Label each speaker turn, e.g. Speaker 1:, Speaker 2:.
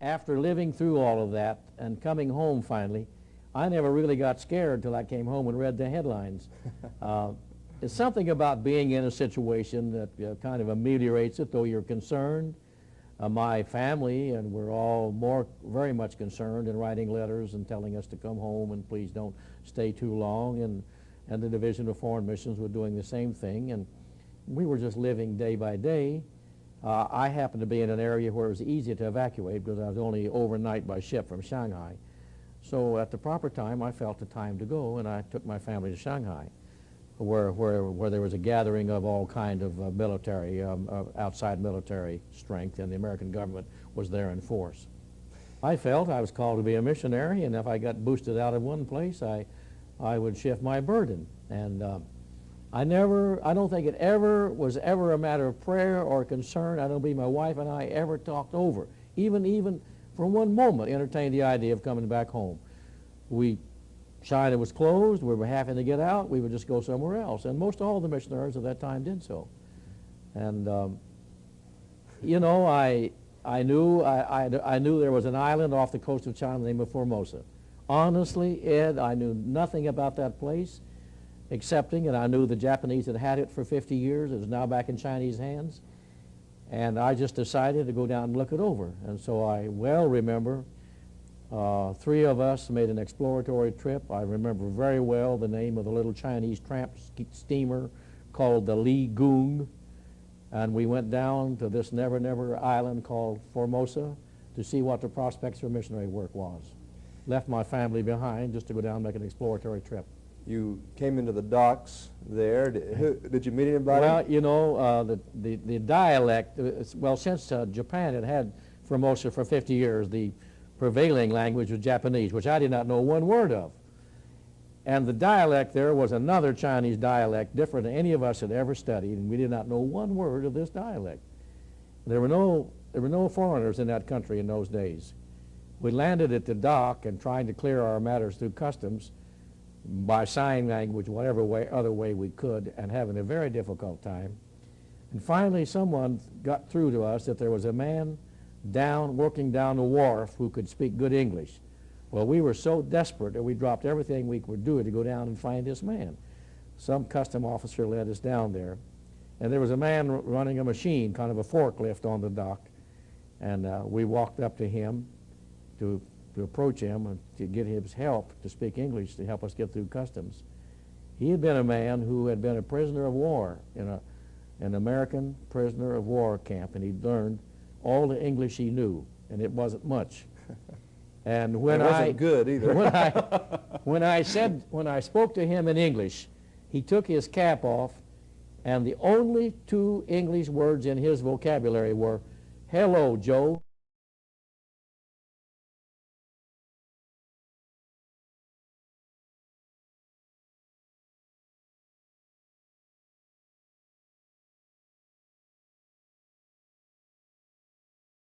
Speaker 1: after living through all of that and coming home finally, I never really got scared till I came home and read the headlines. It's something about being in a situation that kind of ameliorates it, though you're concerned. My family, and we're all very much concerned, in writing letters and telling us to come home and please don't stay too long, and the Division of Foreign Missions were doing the same thing, and we were just living day by day. I happened to be in an area where it was easy to evacuate because I was only overnight by ship from Shanghai. So at the proper time, I felt the time to go, and I took my family to Shanghai, where there was a gathering of all kind of military, outside military strength, and the American government was there in force. I felt I was called to be a missionary, and if I got boosted out of one place, I would shift my burden. And I don't think it was ever a matter of prayer or concern. I don't believe my wife and I ever talked over, even for one moment, entertained the idea of coming back home. China was closed, we were having to get out, we would just go somewhere else. And most all the missionaries of that time did so. And, you know, I knew there was an island off the coast of China named Formosa. Honestly, Ed, I knew nothing about that place, and I knew the Japanese had it for 50 years. It was now back in Chinese hands. And I just decided to go down and look it over. And so I well remember 3 of us made an exploratory trip. I remember very well the name of the little Chinese tramp steamer called the Li Gung. And we went down to this never island called Formosa to see what the prospects for missionary work was. Left my family behind just to go down and make an exploratory trip.
Speaker 2: You came into the docks there. Did you meet anybody?
Speaker 1: Well, you know, the dialect, well, since Japan had Formosa for 50 years, the prevailing language was Japanese, which I did not know one word of. And the dialect there was another Chinese dialect, different than any of us had ever studied, and we did not know one word of this dialect. There were no foreigners in that country in those days. We landed at the dock and trying to clear our matters through customs by sign language, whatever other way we could, and having a very difficult time. And finally someone got through to us that there was a man working down the wharf who could speak good English. Well, we were so desperate that we dropped everything we could do to go down and find this man. Some custom officer led us down there, and there was a man running a machine, kind of a forklift on the dock, and we walked up to him to approach him and to get his help to speak English to help us get through customs. He had been a man who had been a prisoner of war in an American prisoner of war camp, and he'd learned all the English he knew, and it wasn't much. And when
Speaker 2: it wasn't good either.
Speaker 1: when I spoke to him in English, he took his cap off, and the only 2 English words in his vocabulary were, "Hello, Joe."